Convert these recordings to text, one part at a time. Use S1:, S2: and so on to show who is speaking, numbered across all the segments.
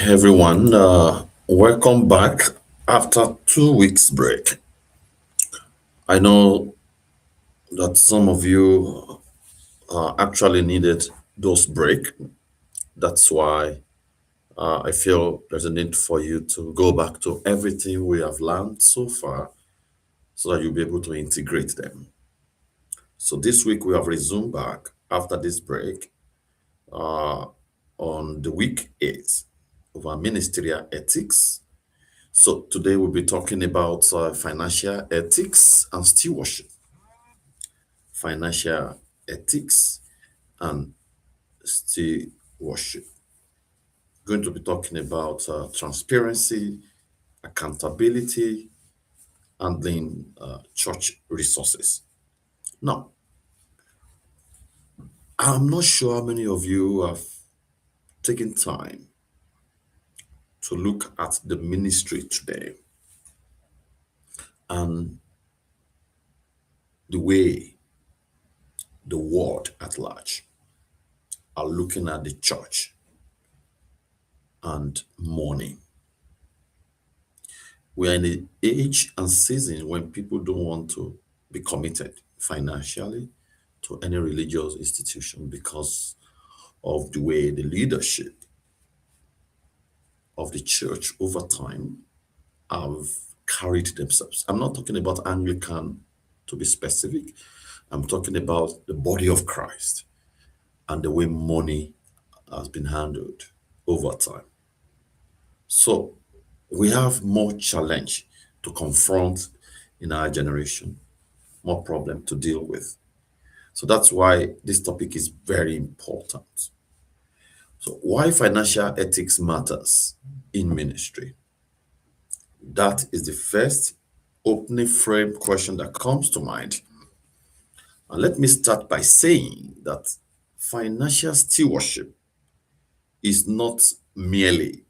S1: everyone. Welcome back after 2 weeks break. I know that some of you actually needed those break. That's why I feel there's a need for you to go back to everything we have learned so far so that you'll be able to integrate them. So this week we have resumed back after this break uh, on the week 8 of our ministerial ethics. So today we'll be talking about financial ethics and stewardship. Financial ethics and stewardship. Going to be talking about transparency, accountability, handling church resources. Now, I'm not sure how many of you have taken time to look at the ministry today and the way the world at large are looking at the church and money. We are in an age and season when people don't want to be committed financially to any religious institution because of the way the leadership of the church over time have carried themselves. I'm not talking about Anglican to be specific. I'm talking about the body of Christ and the way money has been handled over time. So we have more challenge to confront in our generation, more problem to deal with. So that's why this topic is very important. So why financial ethics matters in ministry? That is the first opening frame question that comes to mind. And let me start by saying that financial stewardship is not merely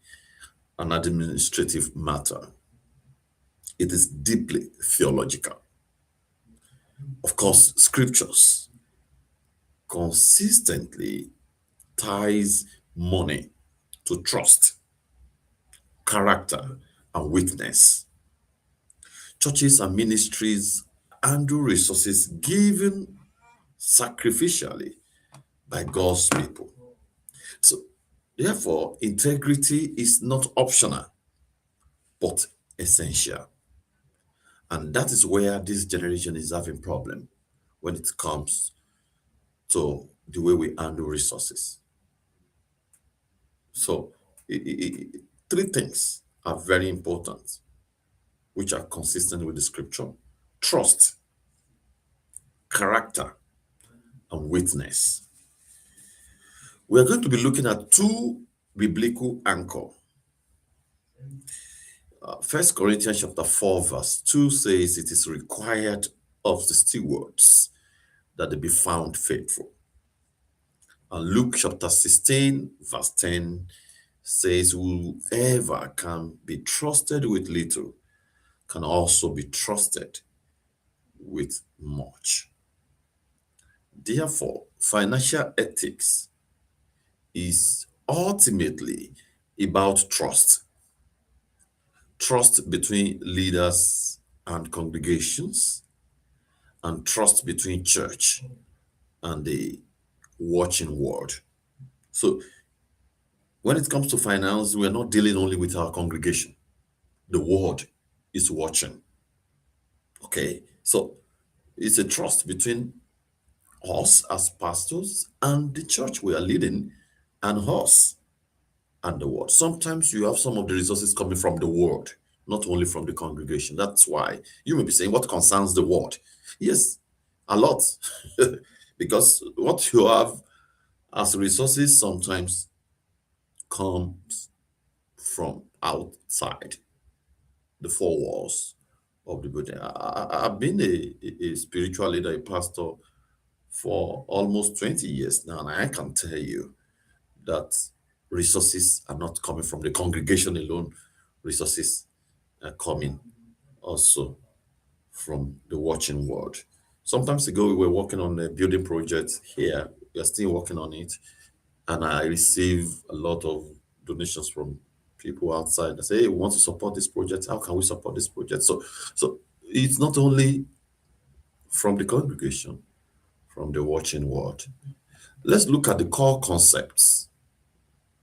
S1: an administrative matter. It is deeply theological. Of course, scriptures consistently ties money to trust, character, and witness. Churches and ministries handle resources given sacrificially by God's people. So, therefore, integrity is not optional, but essential. And that is where this generation is having problem when it comes to the way we handle resources. So, three things are very important, which are consistent with the scripture: trust, character, and witness. We are going to be looking at two biblical anchors. First Corinthians chapter 4, verse 2 says it is required of the stewards that they be found faithful. And Luke chapter 16, verse 10 says, whoever can be trusted with little can also be trusted with much. Therefore, financial ethics is ultimately about trust. Trust between leaders and congregations, and trust between church and the watching world. So when it comes to finance, we are not dealing only with our congregation. The world is watching. Okay, so it's a trust between us as pastors and the church we are leading, and us and the world. Sometimes you have some of the resources coming from the world, not only from the congregation. That's why you may be saying, what concerns the world? Yes, a lot. Because what you have as resources sometimes comes from outside the four walls of the building. I've been a spiritual leader, a pastor for almost 20 years now, and I can tell you that resources are not coming from the congregation alone. Resources are coming also from the watching world. Sometimes ago, we were working on a building project here. We are still working on it. And I receive a lot of donations from People outside that say, hey, we want to support this project. How can we support this project? So it's not only from the congregation, from the watching world. Let's look at the core concepts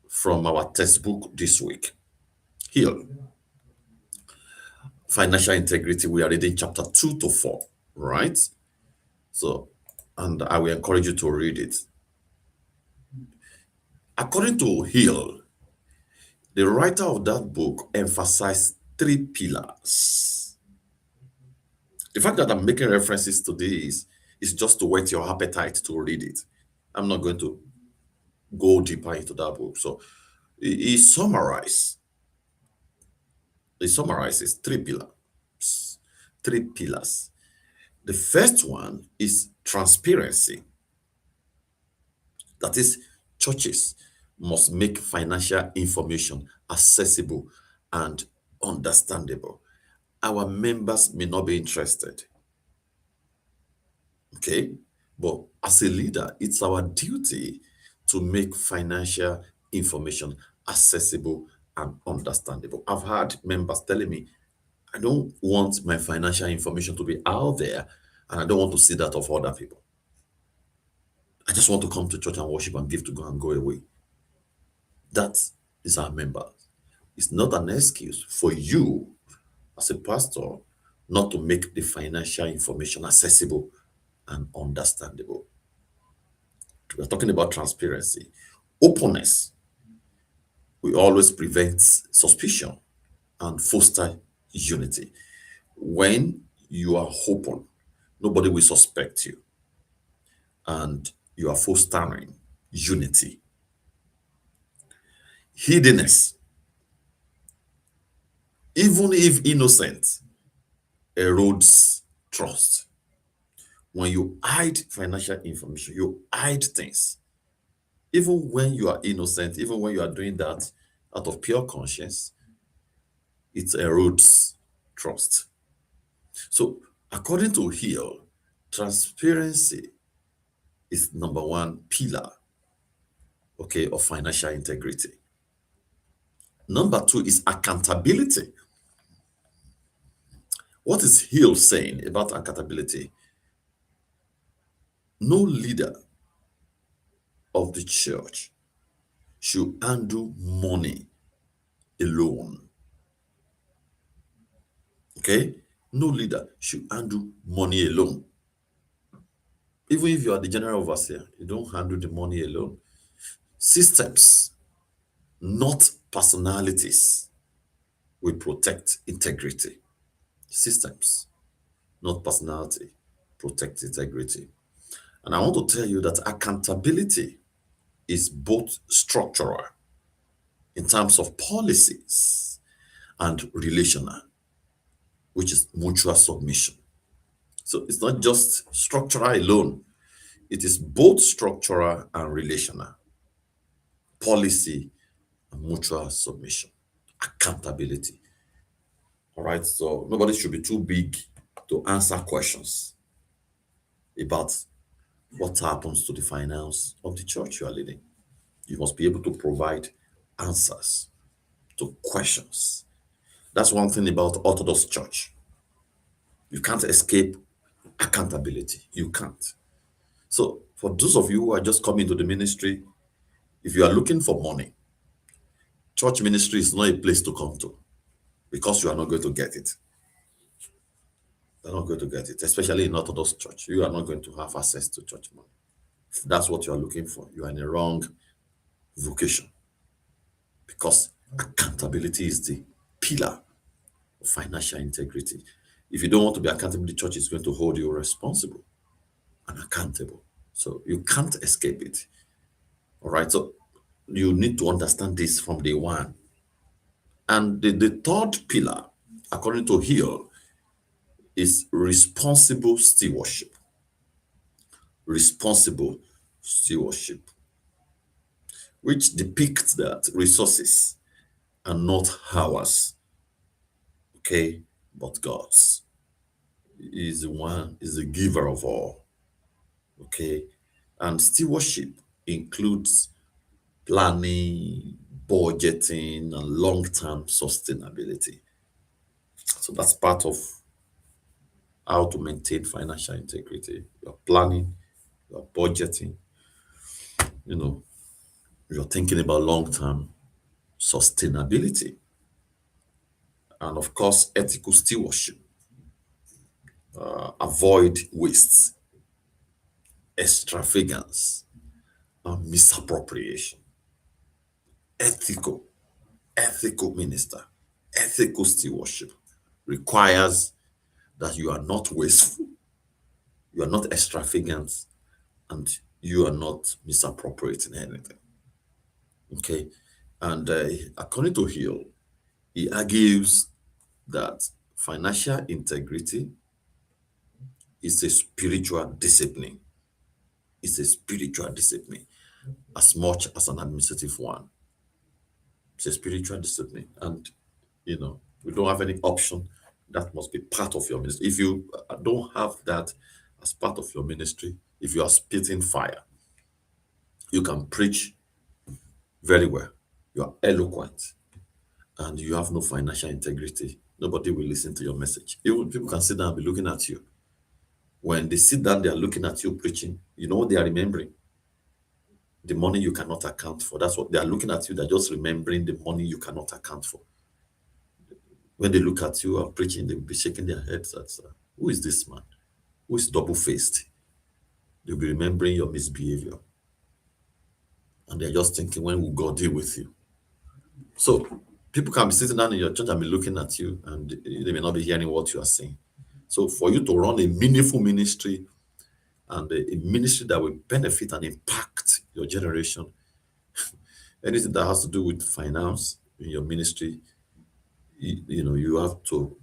S1: from our textbook this week. Here, financial integrity, we are reading chapter 2 to 4, right? So, and I will encourage you to read it. According to Hill, the writer of that book emphasized three pillars. The fact that I'm making references to this is just to whet your appetite to read it. I'm not going to go deeper into that book. So he summarizes three pillars. Three pillars. The first one is transparency. That is, churches must make financial information accessible and understandable. Our members may not be interested, okay? But as a leader, it's our duty to make financial information accessible and understandable. I've had members telling me, I don't want my financial information to be out there, and I don't want to see that of other people. I just want to come to church and worship and give to God and go away. That is our members. It's not an excuse for you as a pastor not to make the financial information accessible and understandable. We're talking about transparency. Openness will always prevent suspicion and foster unity. When you are open, nobody will suspect you, and you are fostering unity. Hiddenness, even if innocent, erodes trust. When you hide financial information, you hide things. Even when you are innocent, even when you are doing that out of pure conscience, it erodes trust. So, according to Hill, transparency is number one pillar, okay, of financial integrity. Number two is accountability. What is Hill saying about accountability? No leader of the church should handle money alone. Okay? No leader should handle money alone. Even if you are the general overseer, you don't handle the money alone. Systems, not personalities, will protect integrity. Systems, not personality, protect integrity. And I want to tell you that accountability is both structural in terms of policies and relational, which is mutual submission. So it's not just structural alone, it is both structural and relational, policy and mutual submission, accountability. All right, so nobody should be too big to answer questions about what happens to the finance of the church you are leading. You must be able to provide answers to questions. That's one thing about Orthodox Church. You can't escape accountability. You can't. So, for those of you who are just coming to the ministry, if you are looking for money, church ministry is not a place to come to because you are not going to get it. You're not going to get it, especially in Orthodox Church. You are not going to have access to church money. If that's what you are looking for, you are in a wrong vocation because accountability is the pillar of financial integrity. If you don't want to be accountable, the church is going to hold you responsible and accountable. So you can't escape it. All right. So you need to understand this from day one. And the third pillar, according to Hill, is responsible stewardship. Responsible stewardship, which depicts that resources are not ours, okay, but God's. He is the one, is the giver of all, okay? And stewardship includes planning, budgeting, and long-term sustainability. So that's part of how to maintain financial integrity. You're planning, you're budgeting, you know, you're thinking about long-term sustainability, and of course, ethical stewardship. Avoid waste, extravagance, and misappropriation. Ethical, ethical minister, ethical stewardship requires that you are not wasteful, you are not extravagant, and you are not misappropriating anything. Okay. And according to Hill, he argues that financial integrity is a spiritual discipline. It's a spiritual discipline as much as an administrative one. It's a spiritual discipline. And, we don't have any option. That must be part of your ministry. If you don't have that as part of your ministry, if you are spitting fire, you can preach very well. You are eloquent and you have no financial integrity. Nobody will listen to your message. Even people can sit down and be looking at you. When they sit down, they are looking at you preaching. You know what they are remembering? The money you cannot account for. That's what they are looking at you. They're just remembering the money you cannot account for. When they look at you and preaching, they'll be shaking their heads at, who is this man? Who is double-faced? They'll be remembering your misbehavior. And they're just thinking, when will God deal with you? So people can be sitting down in your church and be looking at you, and they may not be hearing what you are saying. So for you to run a meaningful ministry and a ministry that will benefit and impact your generation, anything that has to do with finance in your ministry, you have to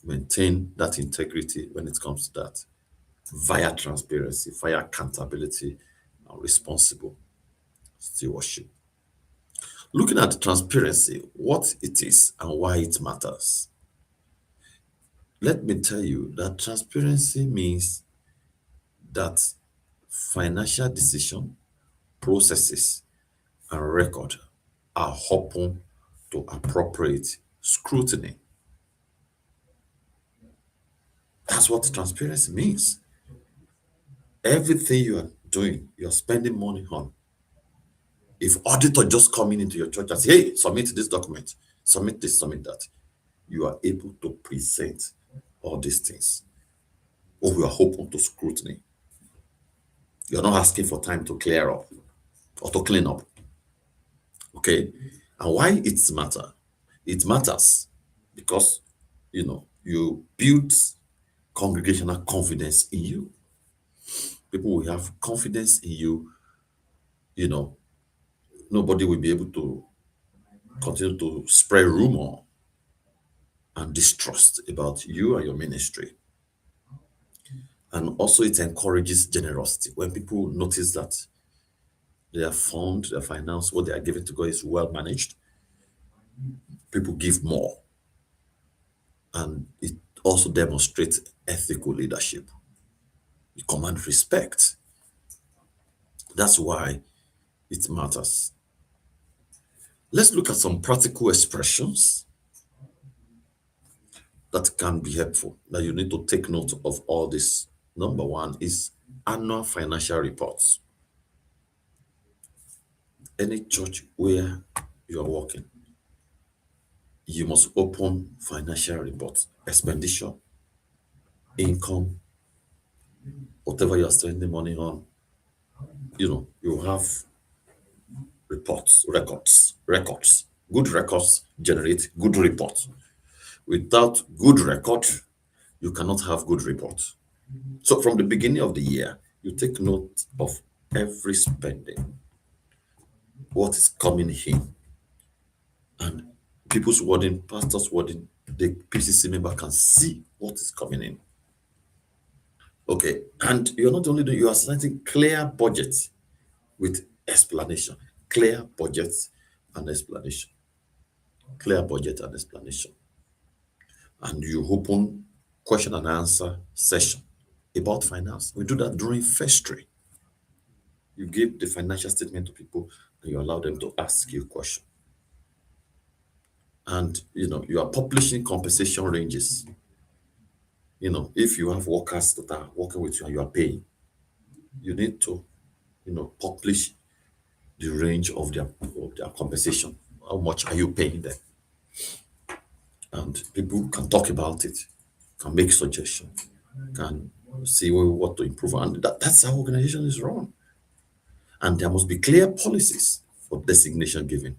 S1: maintain that integrity when it comes to that, via transparency, via accountability, and responsible stewardship. Looking at transparency, what it is and why it matters. Let me tell you that transparency means that financial decision, processes, and record are open to appropriate scrutiny. That's what transparency means. Everything you are doing, you're spending money on. If auditor just coming into your church and say, hey, submit this document, submit this, submit that, you are able to present all these things. Or we are open to scrutiny. You're not asking for time to clear up or to clean up. Okay? And why it matter? It matters because you build congregational confidence in you. People will have confidence in you, nobody will be able to continue to spread rumor and distrust about you and your ministry. And also it encourages generosity. When people notice that their fund, their finance, what they are giving to God is well managed, people give more. And it also demonstrates ethical leadership. You command respect. That's why it matters. Let's look at some practical expressions that can be helpful, that you need to take note of all this. Number one is annual financial reports. Any church where you are working, you must open financial reports, expenditure, income, whatever you are spending money on. You have reports, records. Good records generate good reports. Without good record, you cannot have good reports. So from the beginning of the year, you take note of every spending, what is coming in, and people's wording, pastors' wording, the PCC member can see what is coming in. Okay, and you're not only doing, you are setting clear budgets with explanation. Clear budgets and explanation. Clear budget and explanation. And you open question and answer session about finance. We do that during festival. You give the financial statement to people and you allow them to ask you questions. And you are publishing compensation ranges. If you have workers that are working with you and you are paying, you need to publish the range of their compensation. How much are you paying them? And people can talk about it, can make suggestions, can see what to improve. And that's how organization is run. And there must be clear policies for designation giving.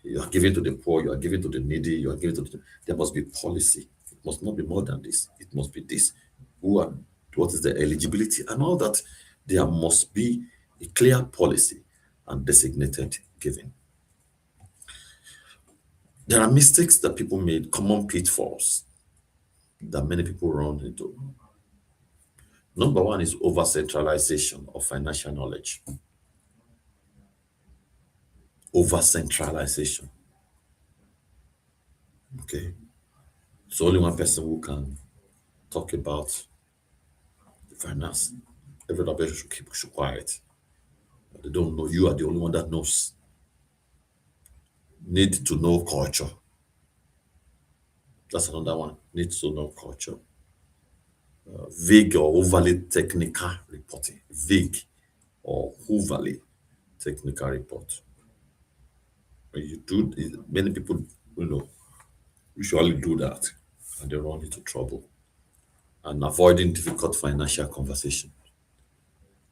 S1: You are giving to the poor, you are giving to the needy, you are giving to there must be policy. It must not be more than this. It must be this. Who are what is the eligibility and all that? There must be a clear policy and designated giving. There are mistakes that people made, common pitfalls that many people run into. Number one is over centralization of financial knowledge. Over centralization. Okay. So only one person who can talk about finance. Every other person should quiet. They don't know. You are the only one that knows. Need to know culture. That's another one. Need to know culture. Vague or overly technical reporting. Vague or overly technical report. When you do, many people, usually do that, and they run into trouble. And avoiding difficult financial conversation.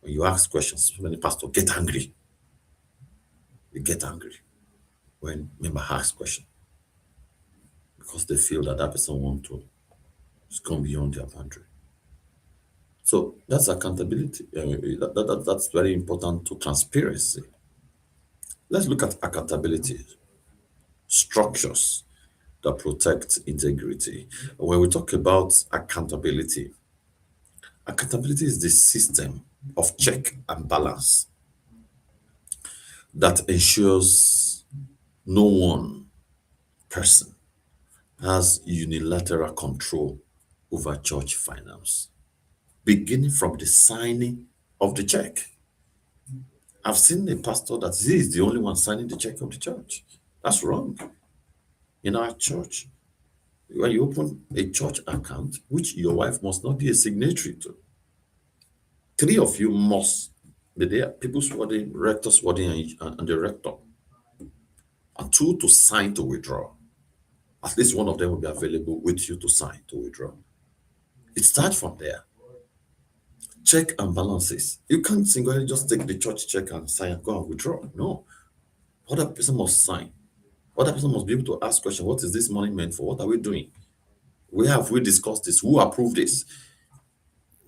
S1: When you ask questions, many pastors get angry. They get angry when member asks question because they feel that person want to come beyond their boundary. So that's accountability. That's very important to transparency. Let's look at accountability structures that protect integrity. When we talk about accountability, accountability is the system of check and balance that ensures no one person has unilateral control over church finance, beginning from the signing of the check. I've seen a pastor that he is the only one signing the check of the church. That's wrong. In our church, when you open a church account, which your wife must not be a signatory to, three of you must be there. People's wedding, rector's wedding, and the rector. And two to sign to withdraw. At least one of them will be available with you to sign to withdraw. It starts from there. Check and balances. You can't singularly just take the church check and sign and go and withdraw. No. Other person must sign. Other person must be able to ask question. What is this money meant for? What are we doing? Where have we discussed this? Who approved this?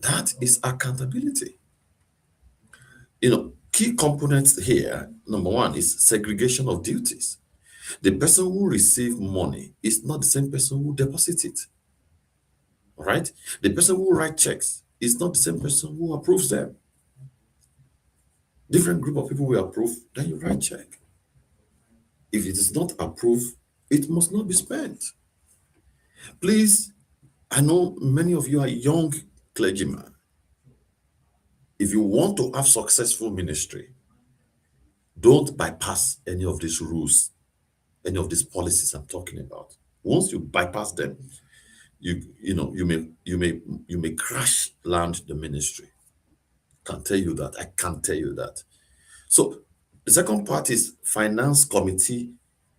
S1: That is accountability. Key components here, number one, is segregation of duties. The person who receives money is not the same person who deposits it. All right? The person who writes checks is not the same person who approves them. Different group of people will approve, then you write check. If it is not approved, it must not be spent. Please, I know many of you are young clergymen. If you want to have successful ministry, don't bypass any of these rules, any of these policies I'm talking about. Once you bypass them, you may crash land the ministry. Can tell you that. I can tell you that. So the second part is finance committee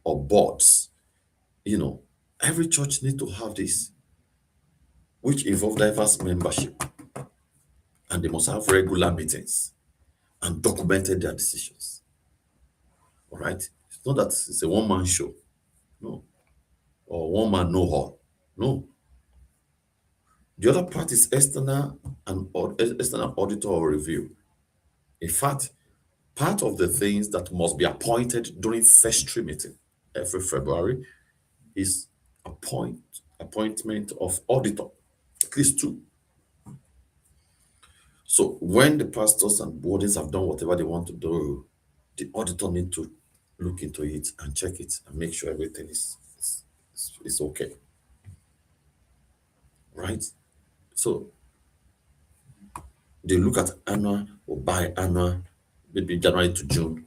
S1: or boards. Every church need to have this, which involve diverse membership, and they must have regular meetings and documented their decisions. All right. It's not that it's a one-man show. No. Or one man, no hall. No. The other part is external auditor or review. In fact, part of the things that must be appointed during first tree meeting every February is appointment of auditor, at least two. So when the pastors and boardings have done whatever they want to do, the auditor need to look into it and check it and make sure everything is okay. Right? So they look at annual or biannual, maybe January to June,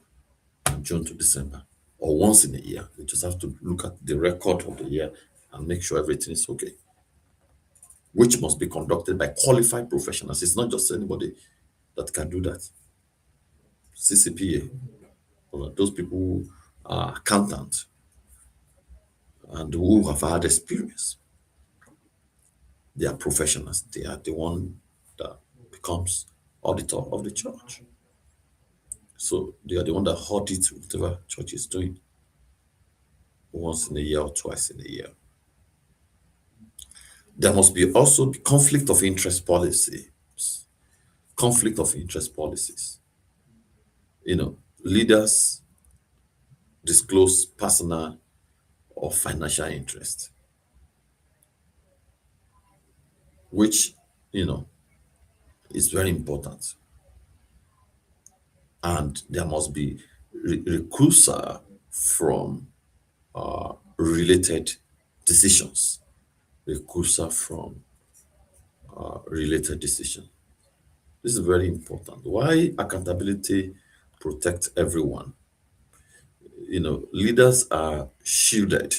S1: and June to December. or once in a year. We just have to look at the record of the year and make sure everything is okay, which must be conducted by qualified professionals. It's not just anybody that can do that. CCPA, those people who are accountants and who have had experience, they are professionals. They are the one that becomes auditor of the church. So they are the one that audits whatever church is doing once in a year or twice in a year. There must be also be conflict of interest policy. Conflict of interest policies. Leaders disclose personal or financial interest, which you know is very important. And there must be recusal from related decisions. Recusal from related decision. This is very important. Why accountability protect everyone? Leaders are shielded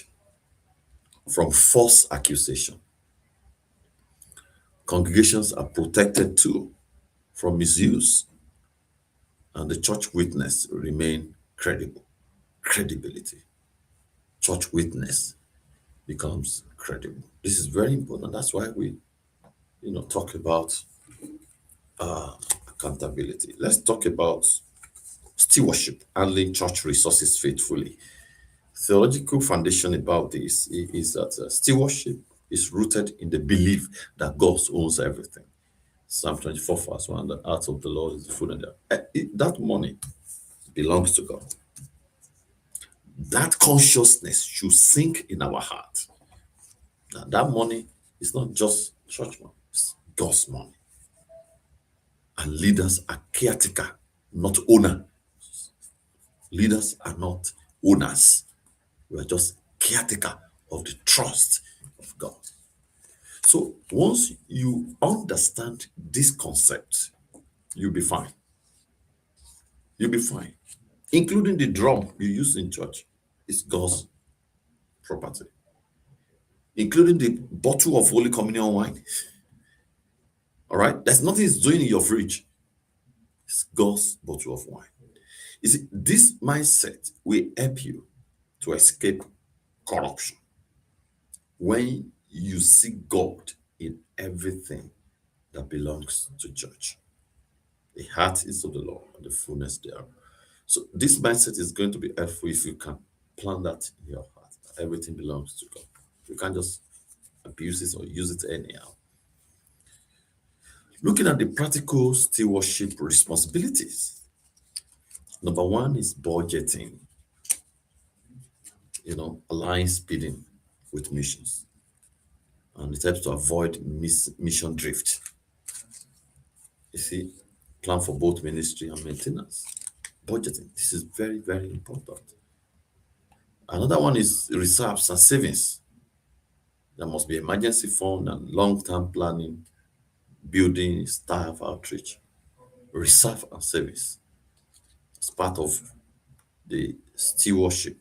S1: from false accusation. Congregations are protected too from misuse, and the church witness remain credible. Credibility. Church witness becomes credible. This is very important. That's why we, talk about accountability. Let's talk about stewardship, handling church resources faithfully. Theological foundation about this is that stewardship is rooted in the belief that God owns everything. Psalm 24, verse 1, the heart of the Lord is the full and that money belongs to God. That consciousness should sink in our heart. That money is not just church money, it's God's money. And leaders are caretaker, not owner. Leaders are not owners. We are just caretaker of the trust of God. So once you understand this concept, you'll be fine. You'll be fine. Including the drum you use in church is God's property. Including the bottle of Holy Communion wine. All right? There's nothing it's doing in your fridge. It's God's bottle of wine. You see, this mindset will help you to escape corruption. When you see God in everything that belongs to church. The heart is of the Lord and the fullness thereof. So this mindset is going to be helpful if you can plant that in your heart. Everything belongs to God. You can't just abuse it or use it anyhow. Looking at the practical stewardship responsibilities. Number one is budgeting. Align spending with missions. And it helps to avoid mission drift. You see, plan for both ministry and maintenance. Budgeting. This is very, very important. Another one is reserves and savings. There must be emergency fund and long-term planning, building staff outreach, reserve and savings. It's part of the stewardship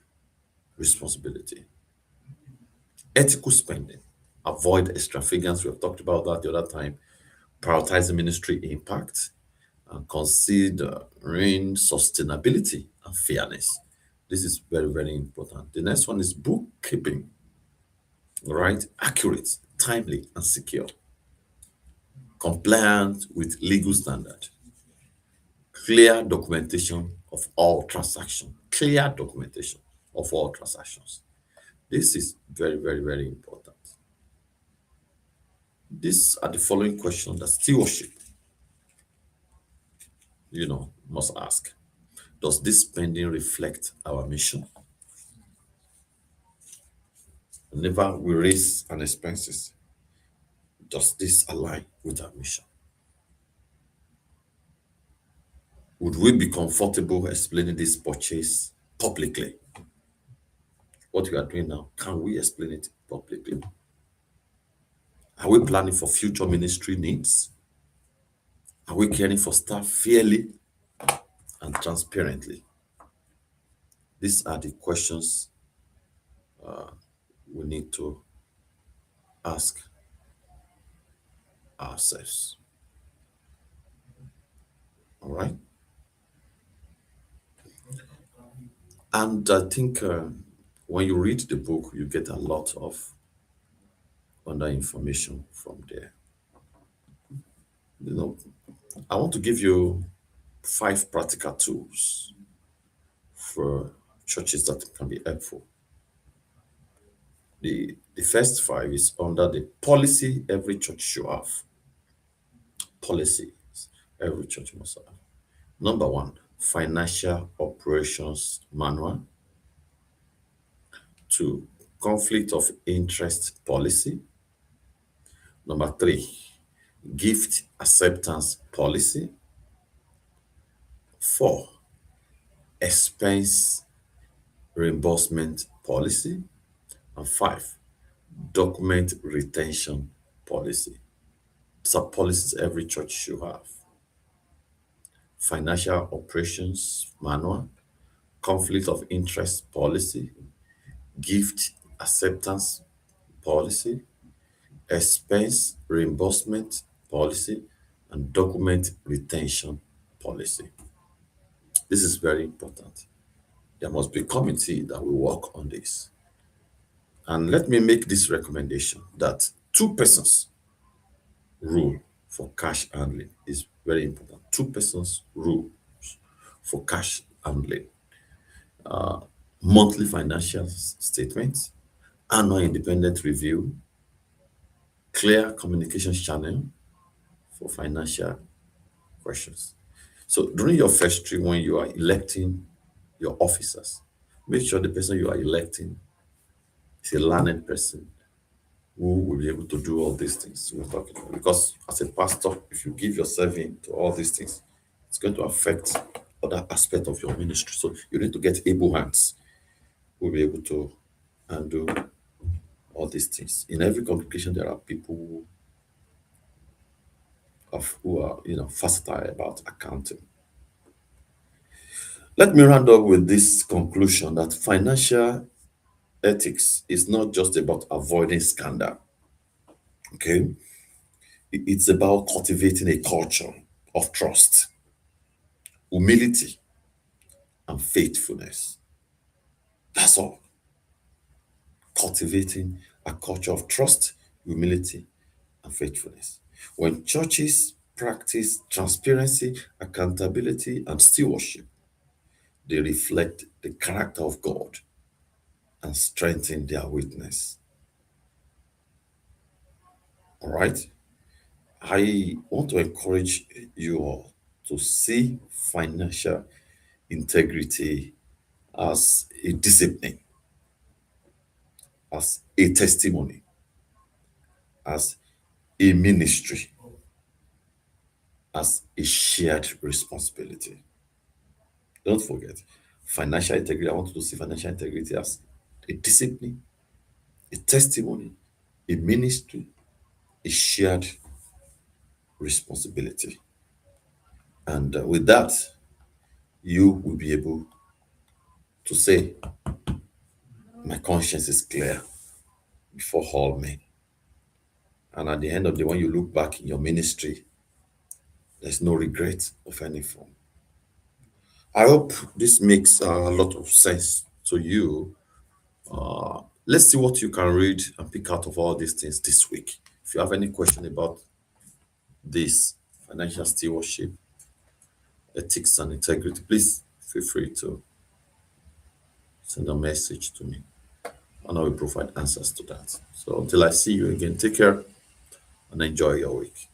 S1: responsibility. Ethical spending. Avoid extravagance. We have talked about that the other time. Prioritizing ministry impact and considering sustainability and fairness. This is very, very important. The next one is bookkeeping. Right? Accurate, timely, and secure. Compliant with legal standard. Clear documentation of all transactions. Clear documentation of all transactions. This is very, very, very important. These are the following questions that stewardship, must ask. Does this spending reflect our mission? Whenever we raise an expenses, does this align with our mission? Would we be comfortable explaining this purchase publicly? What we are doing now, can we explain it publicly? Are we planning for future ministry needs? Are we caring for staff fairly and transparently? These are the questions we need to ask ourselves. All right. And I think when you read the book, you get a lot of other information from there. You know, I want to give you 5 practical tools for churches that can be helpful. The first 5 is under the policy every church should have. Policies every church must have. Number 1, financial operations manual. 2, conflict of interest policy. Number 3, gift acceptance policy. 4, expense reimbursement policy. And 5, document retention policy. These are policies every church should have. Financial operations manual, conflict of interest policy, gift acceptance policy, expense reimbursement policy, and document retention policy. This is very important. There must be a committee that will work on this. And let me make this recommendation that 2 persons rule for cash handling is very important. 2 persons rule for cash handling. Monthly financial statements, annual independent review, clear communication channel for financial questions. So during your first trip, when you are electing your officers, make sure the person you are electing is a learned person who will be able to do all these things we're talking about. Because as a pastor, if you give yourself in to all these things, it's going to affect other aspects of your ministry. So you need to get able hands who will be able to handle all these things. In every congregation, there are people who are versatile about accounting. Let me round up with this conclusion that financial ethics is not just about avoiding scandal. Okay, it's about cultivating a culture of trust, humility, and faithfulness. That's all. Cultivating a culture of trust, humility, and faithfulness. When churches practice transparency, accountability, and stewardship, they reflect the character of God and strengthen their witness. All right? I want to encourage you all to see financial integrity as a discipline, as a testimony, as a ministry, as a shared responsibility. Don't forget, financial integrity. I want you to see financial integrity as a discipline, a testimony, a ministry, a shared responsibility. And with that, you will be able to say, my conscience is clear before all men. And at the end of the day, when you look back in your ministry, there's no regret of any form. I hope this makes a lot of sense to you. Let's see what you can read and pick out of all these things this week. If you have any question about this financial stewardship, ethics, and integrity, please feel free to send a message to me and I will provide answers to that. So until I see you again, take care and enjoy your week.